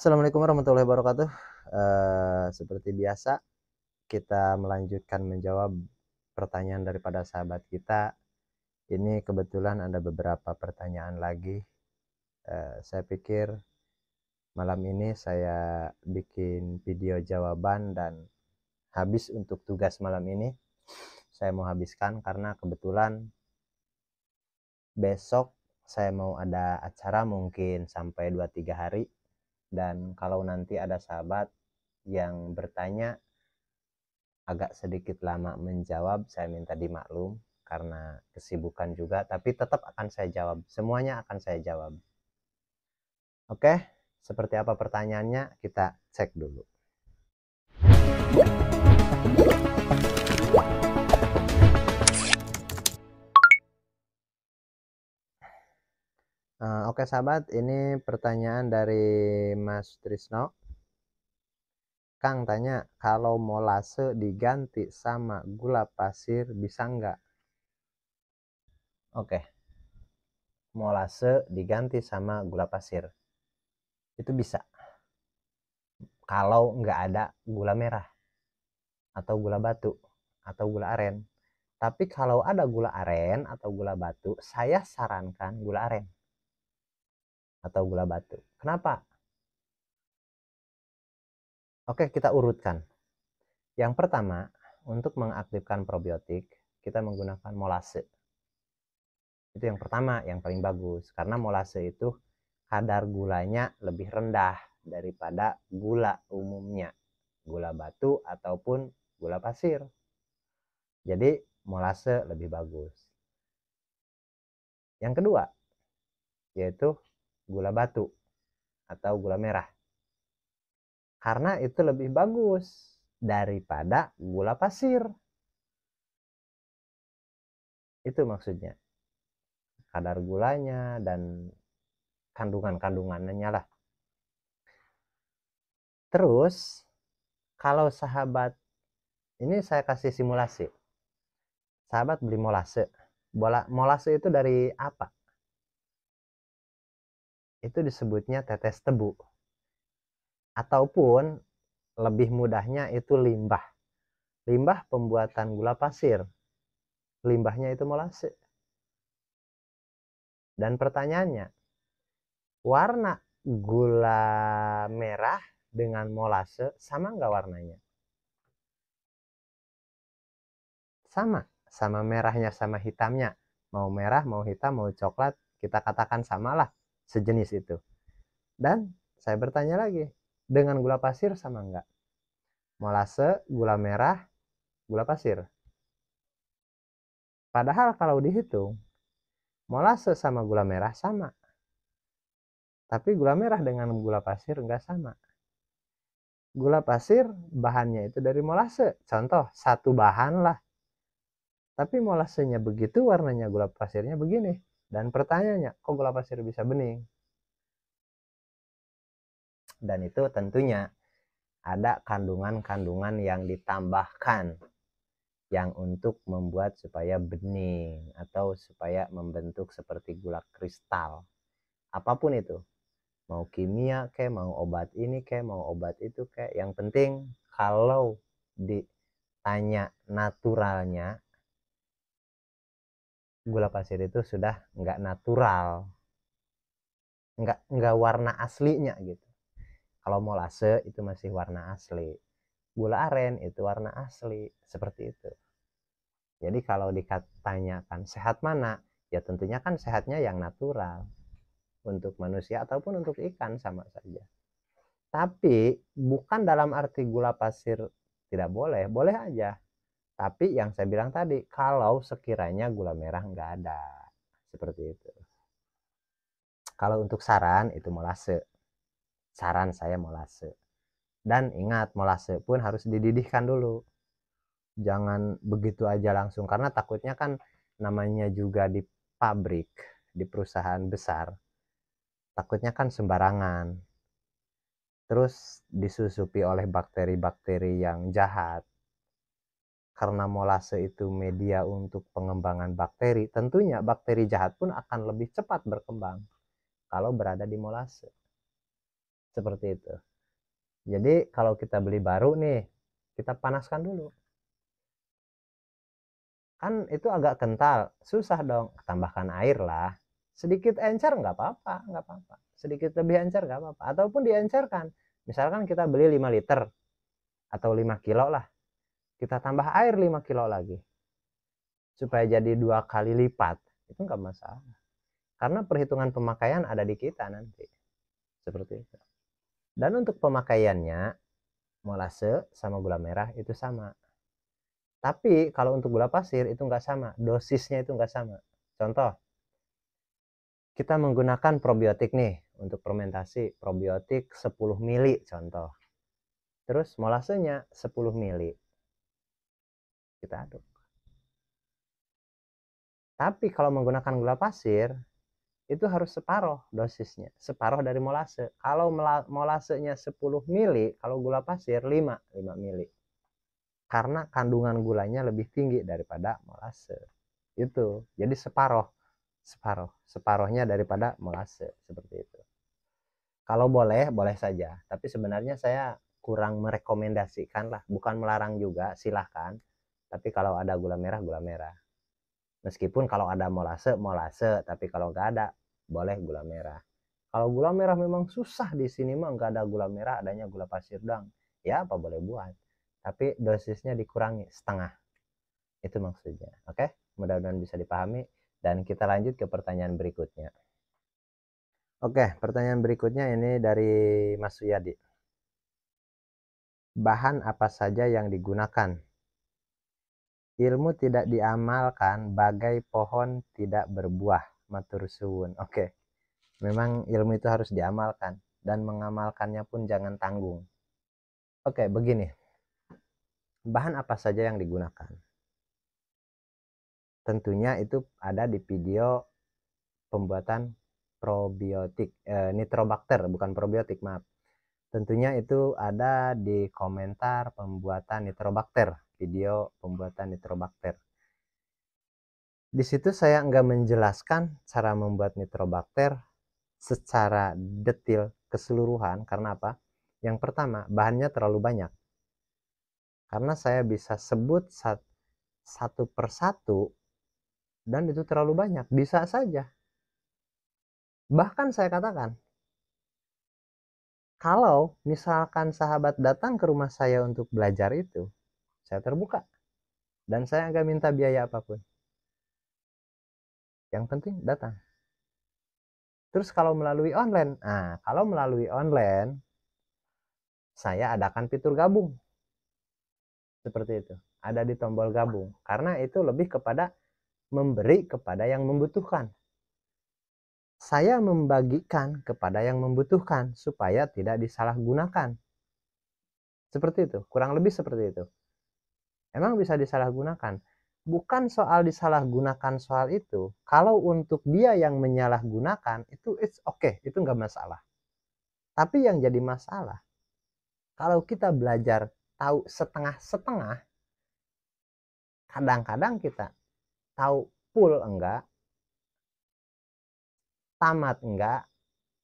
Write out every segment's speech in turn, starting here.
Assalamualaikum warahmatullahi wabarakatuh. Seperti biasa, kita melanjutkan menjawab pertanyaan daripada sahabat kita. Ini kebetulan ada beberapa pertanyaan lagi. Saya pikir malam ini saya bikin video jawaban dan habis untuk tugas malam ini. Saya mau habiskan karena kebetulan besok saya mau ada acara mungkin sampai 2-3 hari. Dan kalau nanti ada sahabat yang bertanya agak sedikit lama menjawab, saya minta dimaklum karena kesibukan juga, tapi tetap akan saya jawab. Semuanya akan saya jawab. Oke, seperti apa pertanyaannya? Kita cek dulu. Oke sahabat, ini pertanyaan dari Mas Trisno. Kang tanya, kalau molase diganti sama gula pasir bisa nggak? Oke, molase diganti sama gula pasir. Itu bisa. Kalau nggak ada gula merah atau gula batu atau gula aren. Tapi kalau ada gula aren atau gula batu, saya sarankan gula aren atau gula batu. Kenapa? Oke, kita urutkan. Yang pertama, untuk mengaktifkan probiotik, kita menggunakan molase. Itu yang pertama, yang paling bagus. Karena molase itu kadar gulanya lebih rendah daripada gula umumnya. Gula batu ataupun gula pasir. Jadi molase lebih bagus. Yang kedua, yaitu gula batu atau gula merah. Karena itu lebih bagus daripada gula pasir. Itu maksudnya. Kadar gulanya dan kandungan-kandungannya lah. Terus, kalau sahabat, ini saya kasih simulasi. Sahabat beli molase. Molase itu dari apa? Itu disebutnya tetes tebu. Ataupun lebih mudahnya itu limbah. Limbah pembuatan gula pasir. Limbahnya itu molase. Dan pertanyaannya, warna gula merah dengan molase sama nggak warnanya? Sama merahnya sama hitamnya. Mau merah, mau hitam, mau coklat, kita katakan samalah, sejenis itu. Dan saya bertanya lagi, dengan gula pasir sama nggak? Molase, gula merah, gula pasir. Padahal kalau dihitung, molase sama gula merah sama. Tapi gula merah dengan gula pasir nggak sama. Gula pasir bahannya itu dari molase. Contoh, satu bahan lah. Tapi molasenya begitu, warnanya gula pasirnya begini. Dan pertanyaannya, kok gula pasir bisa bening? Dan itu tentunya ada kandungan-kandungan yang ditambahkan yang untuk membuat supaya bening atau supaya membentuk seperti gula kristal. Apapun itu. Mau kimia kayak, mau obat ini kayak, mau obat itu kayak. Yang penting kalau ditanya naturalnya, gula pasir itu sudah nggak natural, nggak warna aslinya gitu. Kalau molase itu masih warna asli, gula aren itu warna asli, seperti itu. Jadi kalau ditanyakan sehat mana, ya tentunya kan sehatnya yang natural. Untuk manusia ataupun untuk ikan sama saja. Tapi bukan dalam arti gula pasir tidak boleh, boleh aja. Tapi yang saya bilang tadi, kalau sekiranya gula merah nggak ada, seperti itu. Kalau untuk saran itu molase. Saran saya molase. Dan ingat, molase pun harus dididihkan dulu. Jangan begitu aja langsung, karena takutnya kan namanya juga di pabrik, di perusahaan besar, takutnya kan sembarangan. Terus disusupi oleh bakteri-bakteri yang jahat. Karena molase itu media untuk pengembangan bakteri, tentunya bakteri jahat pun akan lebih cepat berkembang kalau berada di molase. Seperti itu. Jadi kalau kita beli baru nih, kita panaskan dulu. Kan itu agak kental, susah dong. Tambahkan air lah. Sedikit encer nggak apa-apa, nggak apa-apa. Sedikit lebih encer nggak apa-apa. Ataupun diencerkan. Misalkan kita beli 5 liter atau 5 kilo lah. Kita tambah air 5 kilo lagi. Supaya jadi 2 kali lipat. Itu nggak masalah. Karena perhitungan pemakaian ada di kita nanti. Seperti itu. Dan untuk pemakaiannya, molase sama gula merah itu sama. Tapi kalau untuk gula pasir itu nggak sama. Dosisnya itu nggak sama. Contoh, kita menggunakan probiotik nih untuk fermentasi. Probiotik 10 mili contoh. Terus molasenya 10 mili. Kita aduk. Tapi kalau menggunakan gula pasir, itu harus separuh dosisnya. Separuh dari molase. Kalau molasenya 10 mili, kalau gula pasir 5 mili. Karena kandungan gulanya lebih tinggi daripada molase. Itu. Jadi separuhnya daripada molase, seperti itu. Kalau boleh saja, tapi sebenarnya saya kurang merekomendasikan lah, bukan melarang juga, silahkan. Tapi kalau ada gula merah, meskipun kalau ada molase, tapi kalau nggak ada, boleh gula merah. Kalau gula merah memang susah di sini mah, nggak ada gula merah, adanya gula pasir doang, ya apa boleh buat, tapi dosisnya dikurangi setengah. Itu maksudnya. Oke, mudah-mudahan bisa dipahami. Dan kita lanjut ke pertanyaan berikutnya. Oke, pertanyaan berikutnya ini dari Mas Suyadi. Bahan apa saja yang digunakan? Ilmu tidak diamalkan, bagai pohon tidak berbuah. Matur suwun. Oke, memang ilmu itu harus diamalkan. Dan mengamalkannya pun jangan tanggung. Oke, begini. Bahan apa saja yang digunakan? Tentunya itu ada di video pembuatan probiotik, nitrobakter, bukan probiotik, maaf. Tentunya itu ada di komentar pembuatan nitrobakter, video pembuatan nitrobakter. Di situ saya nggak menjelaskan cara membuat nitrobakter secara detail keseluruhan. Karena apa? Yang pertama, bahannya terlalu banyak. Karena saya bisa sebut satu persatu dan itu terlalu banyak. Bisa saja. Bahkan saya katakan, kalau misalkan sahabat datang ke rumah saya untuk belajar itu, saya terbuka. Dan saya nggak minta biaya apapun. Yang penting datang. Terus kalau melalui online, saya adakan fitur gabung. Seperti itu. Ada di tombol gabung. Karena itu lebih kepada memberi kepada yang membutuhkan. Saya membagikan kepada yang membutuhkan supaya tidak disalahgunakan. Seperti itu. Kurang lebih seperti itu. Emang bisa disalahgunakan. Bukan soal disalahgunakan soal itu. Kalau untuk dia yang menyalahgunakan, itu it's okay. Itu nggak masalah. Tapi yang jadi masalah, kalau kita belajar tahu setengah-setengah, kadang-kadang kita tahu full enggak, tamat enggak,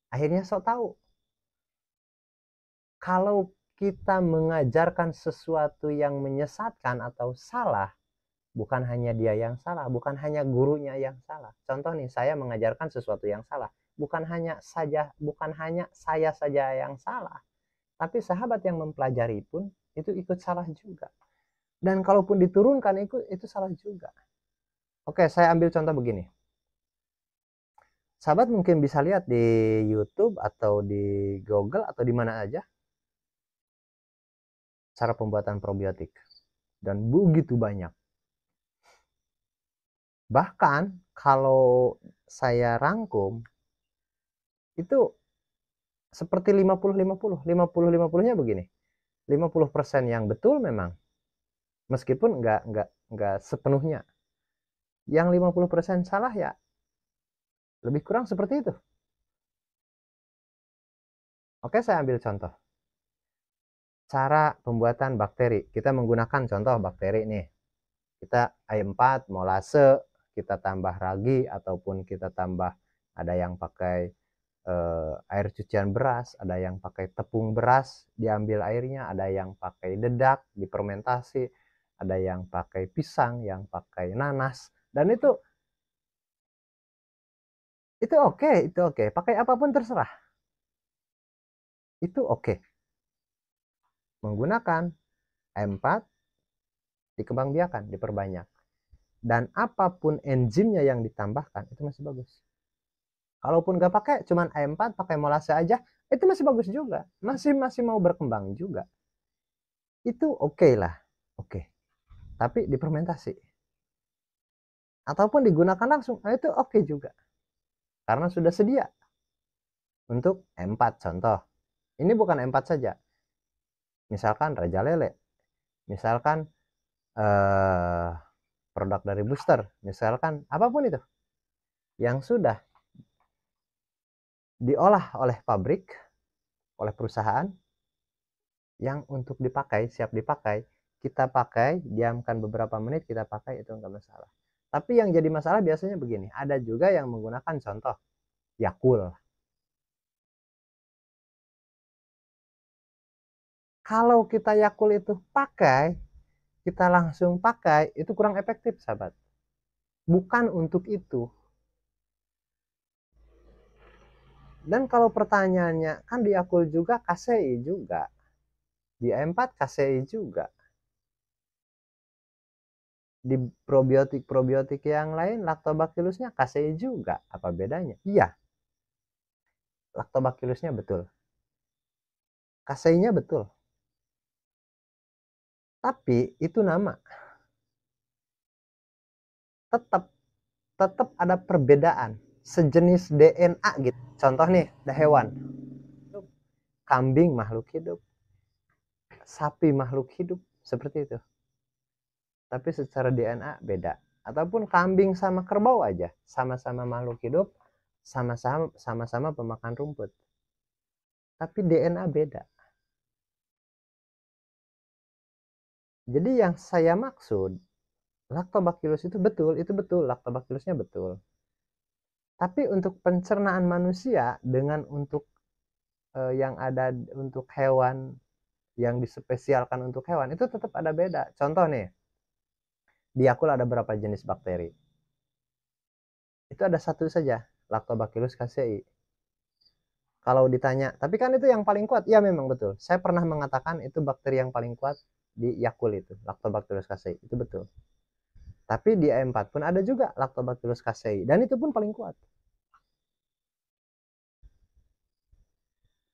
akhirnya sok tahu. Kalau kita mengajarkan sesuatu yang menyesatkan atau salah, bukan hanya dia yang salah, bukan hanya gurunya yang salah. Contoh nih, saya mengajarkan sesuatu yang salah, bukan hanya saya saja yang salah, tapi sahabat yang mempelajari pun itu ikut salah juga. Dan kalaupun diturunkan itu salah juga. Oke, saya ambil contoh begini. Sahabat mungkin bisa lihat di YouTube atau di Google atau di mana aja cara pembuatan probiotik. Dan begitu banyak. Bahkan kalau saya rangkum itu seperti 50-50. 50-50-nya begini. 50% yang betul memang. Meskipun nggak sepenuhnya. Yang 50% salah ya lebih kurang seperti itu. Oke, saya ambil contoh. Cara pembuatan bakteri. Kita menggunakan contoh bakteri nih. Kita E4, molase, kita tambah ragi, ataupun kita tambah, ada yang pakai air cucian beras, ada yang pakai tepung beras diambil airnya, ada yang pakai dedak difermentasi, ada yang pakai pisang, yang pakai nanas, dan itu oke, itu oke, pakai apapun terserah, itu oke. Menggunakan M4 dikembangbiakan, diperbanyak, dan apapun enzimnya yang ditambahkan itu masih bagus. Kalaupun nggak pakai, cuman M4 pakai molase aja, itu masih bagus juga, masih mau berkembang juga, itu oke lah, oke. Tapi difermentasi ataupun digunakan langsung, itu oke juga, karena sudah sedia. Untuk M4 contoh, ini bukan M4 saja, misalkan Raja Lele, misalkan produk dari Booster, misalkan apapun itu yang sudah diolah oleh pabrik, oleh perusahaan, yang untuk dipakai, siap dipakai, kita pakai, diamkan beberapa menit, kita pakai, itu enggak masalah. Tapi yang jadi masalah biasanya begini, ada juga yang menggunakan contoh Yakult. Kalau kita Yakult itu pakai, kita langsung pakai, itu kurang efektif, sahabat. Bukan untuk itu. Dan kalau pertanyaannya, kan di Yakult juga KCI juga, di M4 KCI juga, di probiotik yang lain Lactobacillusnya KCI juga, apa bedanya? Iya, Lactobacillusnya betul, KCI-nya betul, tapi itu nama, tetap ada perbedaan, sejenis DNA gitu. Contoh nih, ada hewan, kambing makhluk hidup, sapi makhluk hidup, seperti itu, tapi secara DNA beda. Ataupun kambing sama kerbau aja, sama-sama makhluk hidup, sama-sama pemakan rumput, tapi DNA beda. Jadi yang saya maksud, Lactobacillus itu betul, Lactobacillusnya betul. Tapi untuk pencernaan manusia dengan untuk yang ada untuk hewan, yang dispesialkan untuk hewan, itu tetap ada beda. Contoh nih, di Yakult ada berapa jenis bakteri? Itu ada satu saja, Lactobacillus casei. Kalau ditanya, tapi kan itu yang paling kuat, ya memang betul. Saya pernah mengatakan itu bakteri yang paling kuat di Yakult itu, Lactobacillus casei, itu betul. Tapi di E4 pun ada juga Lactobacillus casei, dan itu pun paling kuat.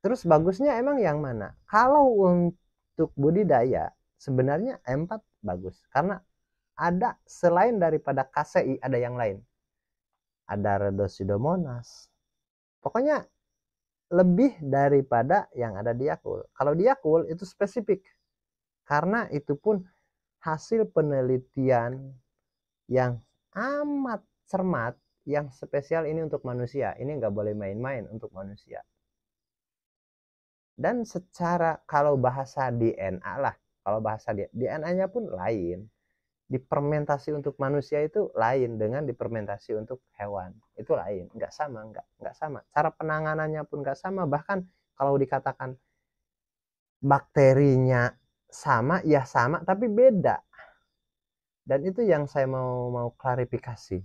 Terus bagusnya emang yang mana? Kalau untuk budidaya, sebenarnya E4 bagus, karena ada selain daripada KCI, ada yang lain. Ada Rhodosidomonas. Pokoknya lebih daripada yang ada di Yakult. Kalau di Yakult itu spesifik, karena itu pun hasil penelitian yang amat cermat, yang spesial, ini untuk manusia. Ini nggak boleh main-main untuk manusia. Dan secara kalau bahasa DNA lah, kalau bahasa DNA-nya pun lain. Difermentasi untuk manusia itu lain dengan difermentasi untuk hewan, itu lain, nggak sama, nggak sama. Cara penanganannya pun nggak sama. Bahkan kalau dikatakan bakterinya sama, ya sama, tapi beda. Dan itu yang saya mau klarifikasi.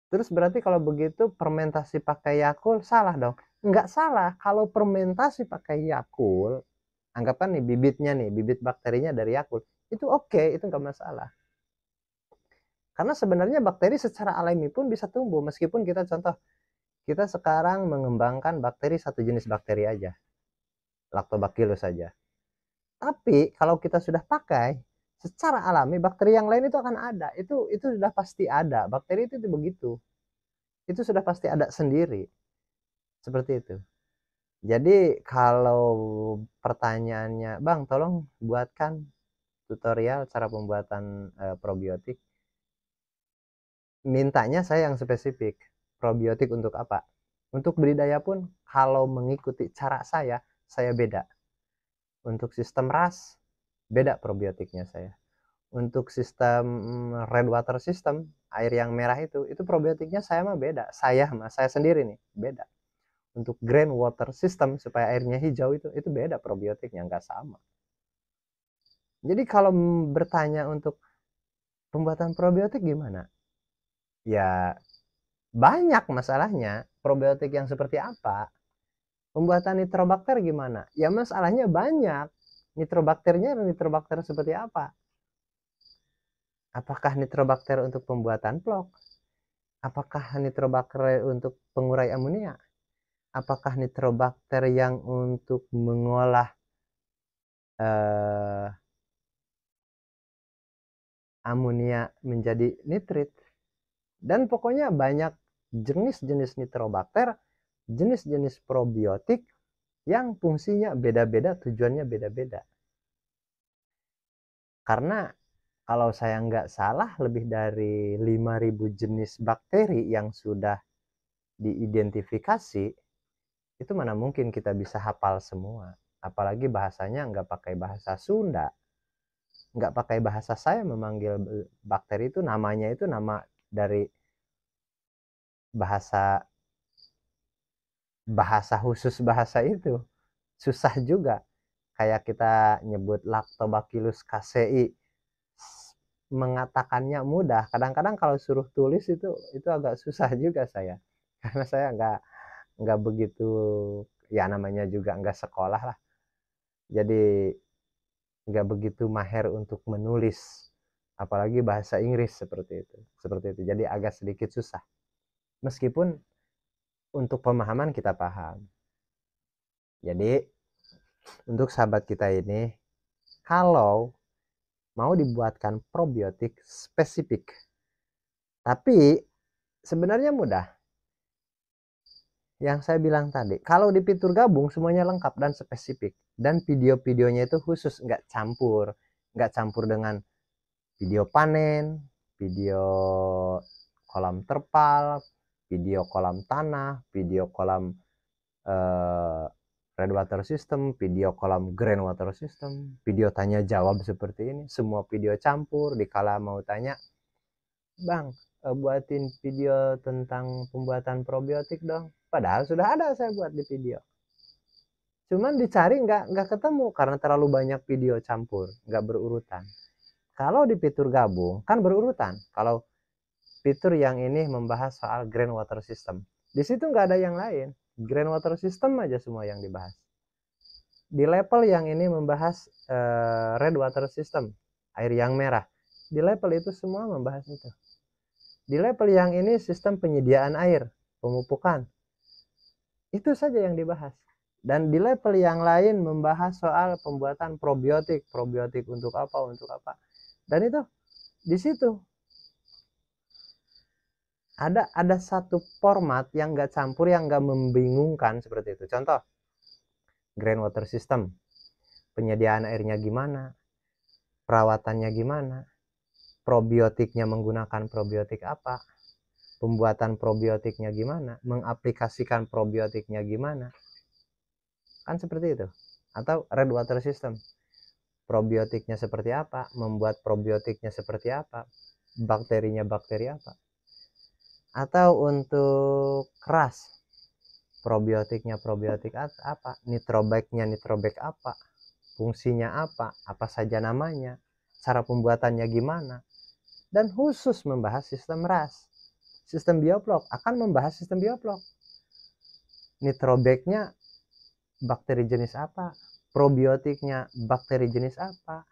Terus berarti kalau begitu fermentasi pakai Yakult salah dong? Nggak salah. Kalau fermentasi pakai Yakult, anggapkan nih bibitnya nih, bibit bakterinya dari Yakult, itu oke, itu nggak masalah. Karena sebenarnya bakteri secara alami pun bisa tumbuh, meskipun kita contoh, kita sekarang mengembangkan bakteri satu jenis bakteri aja, Lactobacillus saja. Tapi kalau kita sudah pakai, secara alami bakteri yang lain itu akan ada. Itu sudah pasti ada. Bakteri itu begitu. Itu sudah pasti ada sendiri. Seperti itu. Jadi kalau pertanyaannya, Bang, tolong buatkan tutorial cara pembuatan probiotik. Mintanya saya yang spesifik. Probiotik untuk apa? Untuk budidaya pun kalau mengikuti cara saya beda. Untuk sistem ras, beda probiotiknya saya. Untuk sistem red water system, air yang merah itu probiotiknya saya mah beda. Saya sendiri nih, beda. untuk groundwater system supaya airnya hijau itu beda probiotiknya, nggak sama. Jadi kalau bertanya untuk pembuatan probiotik gimana? Ya banyak masalahnya. Probiotik yang seperti apa? Pembuatan nitrobakter gimana? Ya masalahnya banyak. Nitrobakter seperti apa? Apakah nitrobakter untuk pembuatan plok? Apakah nitrobakter untuk pengurai amonia? Apakah nitrobakter yang untuk mengolah amonia menjadi nitrit? Dan pokoknya banyak jenis-jenis nitrobakter, jenis-jenis probiotik yang fungsinya beda-beda, tujuannya beda-beda. Karena kalau saya nggak salah lebih dari 5.000 jenis bakteri yang sudah diidentifikasi, itu mana mungkin kita bisa hafal semua. Apalagi bahasanya nggak pakai bahasa Sunda, nggak pakai bahasa saya memanggil bakteri itu, namanya itu nama dari bahasa khusus bahasa itu. Susah juga. Kayak kita nyebut Lactobacillus casei, mengatakannya mudah, kadang-kadang kalau suruh tulis itu agak susah juga saya, karena saya nggak begitu, ya namanya juga nggak sekolah lah, jadi nggak begitu mahir untuk menulis, apalagi bahasa Inggris seperti itu, jadi agak sedikit susah, meskipun untuk pemahaman kita paham. Jadi untuk sahabat kita ini, kalau mau dibuatkan probiotik spesifik, tapi sebenarnya mudah. Yang saya bilang tadi, kalau di fitur gabung semuanya lengkap dan spesifik, dan video-videonya itu khusus, nggak campur dengan video panen, video kolam terpal, video kolam tanah, video kolam red water system, video kolam green water system, video tanya jawab seperti ini, semua video campur. Dikala mau tanya, bang, buatin video tentang pembuatan probiotik dong, padahal sudah ada saya buat di video, cuman dicari nggak ketemu karena terlalu banyak video campur, nggak berurutan. Kalau di fitur gabung kan berurutan. Kalau fitur yang ini membahas soal green water system, di situ nggak ada yang lain, green water system aja semua yang dibahas. Di level yang ini membahas red water system, air yang merah, di level itu semua membahas itu. Di level yang ini sistem penyediaan air, pemupukan, itu saja yang dibahas. Dan di level yang lain membahas soal pembuatan probiotik untuk apa, dan itu di situ ada satu format yang nggak campur, yang nggak membingungkan seperti itu. Contoh, green water system, penyediaan airnya gimana, perawatannya gimana, probiotiknya menggunakan probiotik apa, pembuatan probiotiknya gimana, mengaplikasikan probiotiknya gimana, kan seperti itu. Atau red water system, probiotiknya seperti apa, membuat probiotiknya seperti apa, bakterinya bakteri apa. Atau untuk keras, probiotiknya probiotik apa, nitrobaknya nitrobak apa, fungsinya apa saja namanya, cara pembuatannya gimana. Dan khusus membahas sistem RAS, sistem bioplok, akan membahas sistem bioplok. Nitrobaknya bakteri jenis apa, probiotiknya bakteri jenis apa,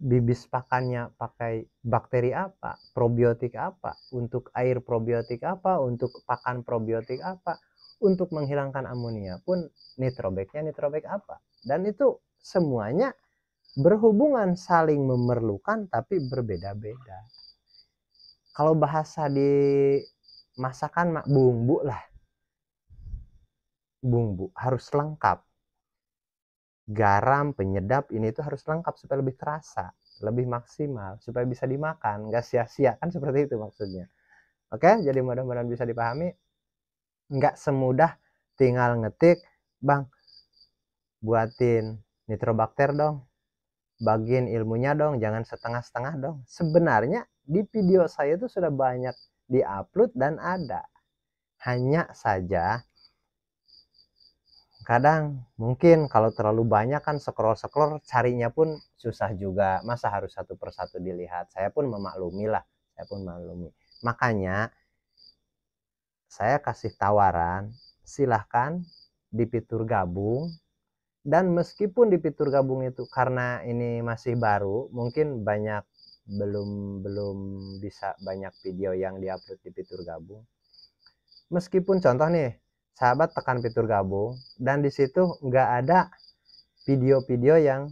bibis pakannya pakai bakteri apa, probiotik apa, untuk air probiotik apa, untuk pakan probiotik apa, untuk menghilangkan amonia pun nitrobaknya nitrobak apa. Dan itu semuanya berhubungan, saling memerlukan, tapi berbeda-beda. Kalau bahasa di masakan, bumbu lah, bumbu harus lengkap, garam, penyedap, ini tuh harus lengkap supaya lebih terasa, lebih maksimal, supaya bisa dimakan, nggak sia-sia, kan seperti itu maksudnya. Oke, jadi mudah-mudahan bisa dipahami. Nggak semudah tinggal ngetik, bang, buatin nitrobakter dong, bagiin ilmunya dong, jangan setengah-setengah dong. Sebenarnya di video saya itu sudah banyak diupload dan ada, hanya saja kadang mungkin kalau terlalu banyak kan scroll carinya pun susah juga, masa harus satu persatu dilihat. Saya pun memaklumi lah, saya pun maklumi. Makanya saya kasih tawaran, silahkan di fitur gabung. Dan meskipun di fitur gabung itu karena ini masih baru, mungkin banyak belum belum bisa banyak video yang diupload di fitur gabung. Meskipun contoh nih, sahabat tekan fitur gabung dan di situ nggak ada video-video yang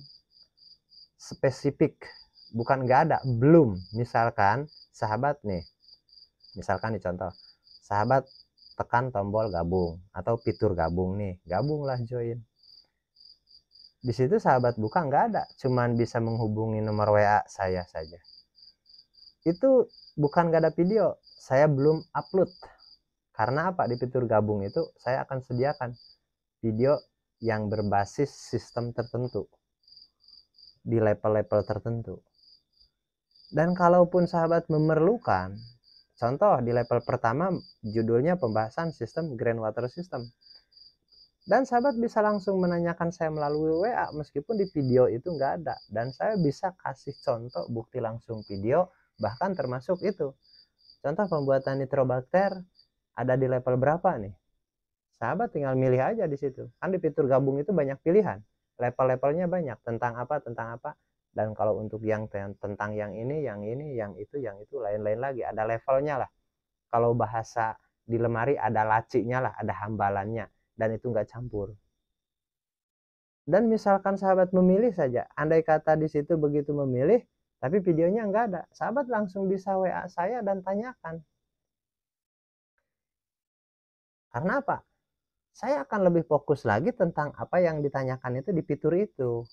spesifik, bukan nggak ada, belum. Misalkan sahabat nih, misalkan nih contoh, sahabat tekan tombol gabung atau fitur gabung nih, gabunglah join. Di situ sahabat buka nggak ada, cuman bisa menghubungi nomor WA saya saja. Itu bukan nggak ada video, saya belum upload. Karena apa? Di fitur gabung itu saya akan sediakan video yang berbasis sistem tertentu, di level-level tertentu. Dan kalaupun sahabat memerlukan, contoh di level pertama judulnya pembahasan sistem groundwater system. Dan sahabat bisa langsung menanyakan saya melalui WA meskipun di video itu nggak ada. Dan saya bisa kasih contoh bukti langsung video, bahkan termasuk itu. Contoh pembuatan nitrobakter ada di level berapa nih? Sahabat tinggal milih aja di situ. Kan di fitur gabung itu banyak pilihan. Level-levelnya banyak. Tentang apa, tentang apa. Dan kalau untuk yang tentang yang ini, yang itu, lain-lain lagi. Ada levelnya lah. Kalau bahasa di lemari ada lacinya lah, ada hambalannya. Dan itu nggak campur. Dan misalkan sahabat memilih saja, andai kata di situ begitu memilih, tapi videonya nggak ada, sahabat langsung bisa WA saya dan tanyakan. Karena apa? Saya akan lebih fokus lagi tentang apa yang ditanyakan itu di fitur itu.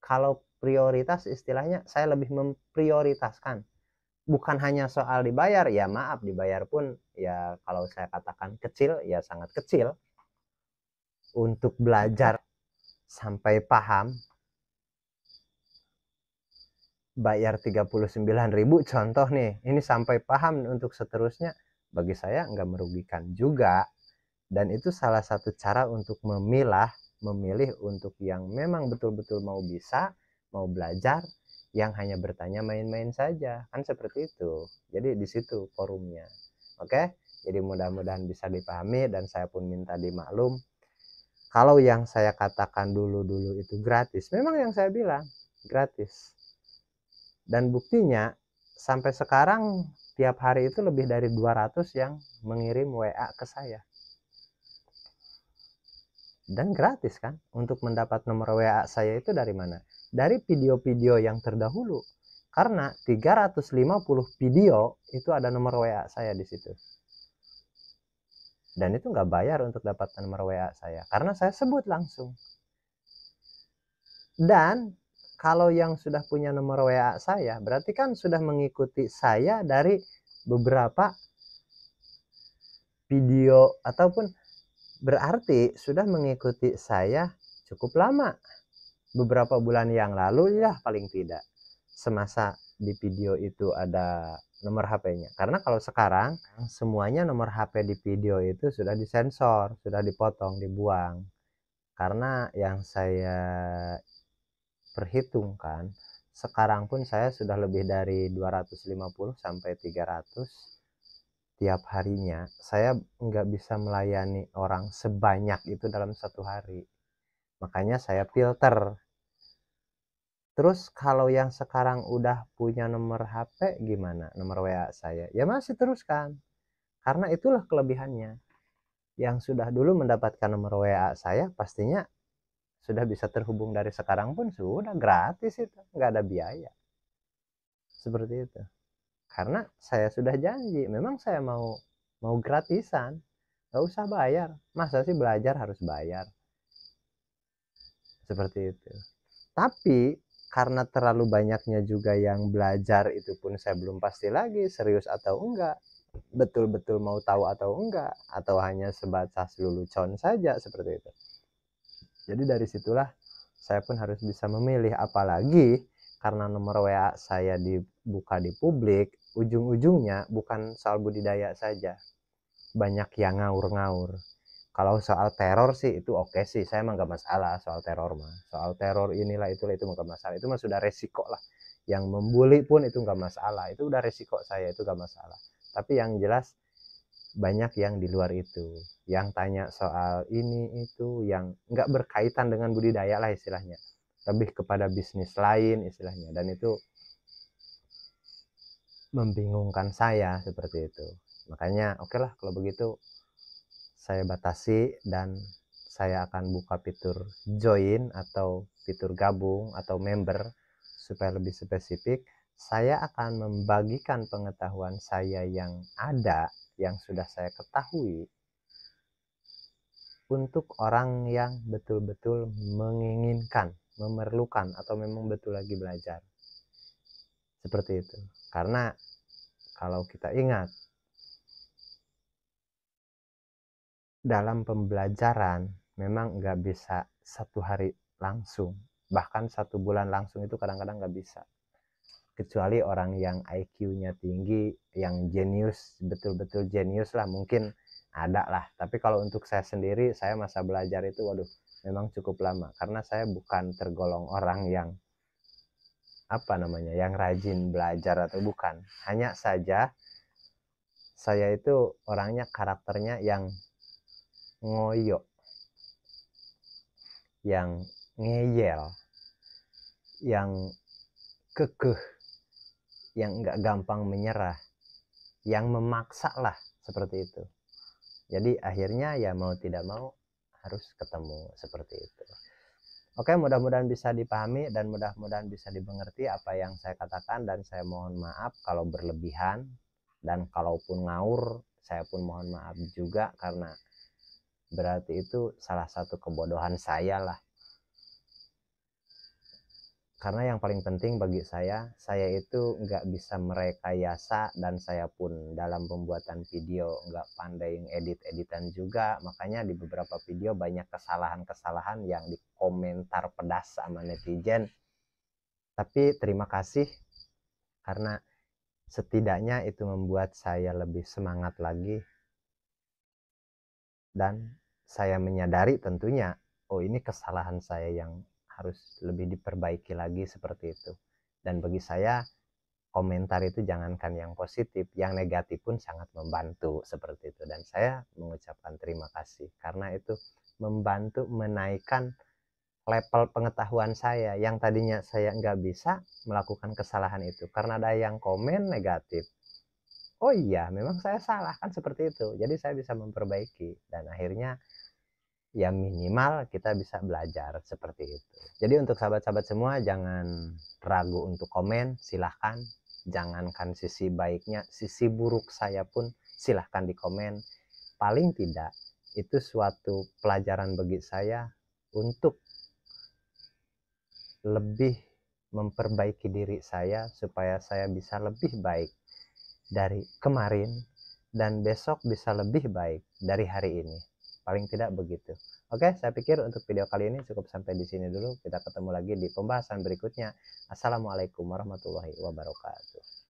Kalau prioritas istilahnya, saya lebih memprioritaskan. Bukan hanya soal dibayar, ya maaf dibayar pun ya kalau saya katakan kecil, ya sangat kecil. Untuk belajar sampai paham, bayar 39.000 contoh nih, ini sampai paham untuk seterusnya, bagi saya nggak merugikan juga. Dan itu salah satu cara untuk memilih untuk yang memang betul-betul mau bisa, mau belajar, yang hanya bertanya main-main saja, kan seperti itu. Jadi di situ forumnya. Oke, jadi mudah-mudahan bisa dipahami dan saya pun minta dimaklum. Kalau yang saya katakan dulu-dulu itu gratis, memang yang saya bilang gratis. Dan buktinya sampai sekarang tiap hari itu lebih dari 200 yang mengirim WA ke saya. Dan gratis kan? Untuk mendapat nomor WA saya itu dari mana? Dari video-video yang terdahulu. Karena 350 video itu ada nomor WA saya di situ. Dan itu nggak bayar untuk dapat nomor WA saya. Karena saya sebut langsung. Dan kalau yang sudah punya nomor WA saya, berarti kan sudah mengikuti saya dari beberapa video ataupun berarti sudah mengikuti saya cukup lama. Beberapa bulan yang lalu ya paling tidak. Semasa di video itu ada nomor HP-nya. Karena kalau sekarang semuanya nomor HP di video itu sudah disensor, sudah dipotong, dibuang. Karena yang saya perhitungkan, sekarang pun saya sudah lebih dari 250 sampai 300 tiap harinya. Saya nggak bisa melayani orang sebanyak itu dalam satu hari. Makanya saya filter. Terus kalau yang sekarang udah punya nomor HP gimana? Nomor WA saya. Ya masih teruskan. Karena itulah kelebihannya. Yang sudah dulu mendapatkan nomor WA saya pastinya sudah bisa terhubung dari sekarang pun sudah gratis itu. Nggak ada biaya. Seperti itu. Karena saya sudah janji. Memang saya mau gratisan. Nggak usah bayar. Masa sih belajar harus bayar? Seperti itu. Tapi karena terlalu banyaknya juga yang belajar, itu pun saya belum pasti lagi serius atau enggak, betul-betul mau tahu atau enggak, atau hanya sebatas lelucon saja seperti itu. Jadi dari situlah saya pun harus bisa memilih, apalagi karena nomor WA saya dibuka di publik, ujung-ujungnya bukan soal budidaya saja, banyak yang ngaur-ngaur. Kalau soal teror sih itu oke sih, saya emang gak masalah soal teror mah. Soal teror inilah itulah itu gak masalah. Itu mah sudah resiko lah. Yang membuli pun itu gak masalah. Itu udah resiko saya, itu gak masalah. Tapi yang jelas banyak yang di luar itu. Yang tanya soal ini itu yang nggak berkaitan dengan budidaya lah istilahnya. Lebih kepada bisnis lain istilahnya. Dan itu membingungkan saya seperti itu. Makanya oke lah kalau begitu saya batasi dan saya akan buka fitur join atau fitur gabung atau member supaya lebih spesifik. Saya akan membagikan pengetahuan saya yang ada, yang sudah saya ketahui untuk orang yang betul-betul menginginkan, memerlukan atau memang betul lagi belajar. Seperti itu. Karena kalau kita ingat dalam pembelajaran memang nggak bisa satu hari langsung, bahkan 1 bulan langsung itu kadang-kadang nggak bisa, kecuali orang yang IQ-nya tinggi, yang jenius, betul-betul jenius lah mungkin ada lah. Tapi kalau untuk saya sendiri, saya masa belajar itu waduh memang cukup lama, karena saya bukan tergolong orang yang apa namanya, yang rajin belajar atau bukan, hanya saja saya itu orangnya karakternya yang ngoyo, yang ngeyel, yang kekeh, yang nggak gampang menyerah, yang memaksa lah seperti itu. Jadi akhirnya ya mau tidak mau harus ketemu seperti itu. Oke, mudah-mudahan bisa dipahami dan mudah-mudahan bisa dimengerti apa yang saya katakan, dan saya mohon maaf kalau berlebihan, dan kalaupun ngawur saya pun mohon maaf juga, karena berarti itu salah satu kebodohan saya lah. Karena yang paling penting bagi saya itu nggak bisa merekayasa, dan saya pun dalam pembuatan video nggak pandai edit-editan juga. Makanya di beberapa video banyak kesalahan-kesalahan yang dikomentar pedas sama netizen. Tapi terima kasih, karena setidaknya itu membuat saya lebih semangat lagi. Dan saya menyadari tentunya, oh ini kesalahan saya yang harus lebih diperbaiki lagi seperti itu. Dan bagi saya komentar itu jangankan yang positif, yang negatif pun sangat membantu seperti itu. Dan saya mengucapkan terima kasih karena itu membantu menaikkan level pengetahuan saya, yang tadinya saya nggak bisa melakukan kesalahan itu karena ada yang komen negatif. Oh iya, memang saya salah kan seperti itu. Jadi saya bisa memperbaiki, dan akhirnya ya minimal kita bisa belajar seperti itu. Jadi untuk sahabat-sahabat semua, jangan ragu untuk komen, silahkan. Jangankan sisi baiknya, sisi buruk saya pun silahkan di komen. Paling tidak itu suatu pelajaran bagi saya untuk lebih memperbaiki diri saya, supaya saya bisa lebih baik dari kemarin, dan besok bisa lebih baik dari hari ini. Paling tidak begitu. Oke, saya pikir untuk video kali ini cukup sampai di sini dulu. Kita ketemu lagi di pembahasan berikutnya. Assalamualaikum warahmatullahi wabarakatuh.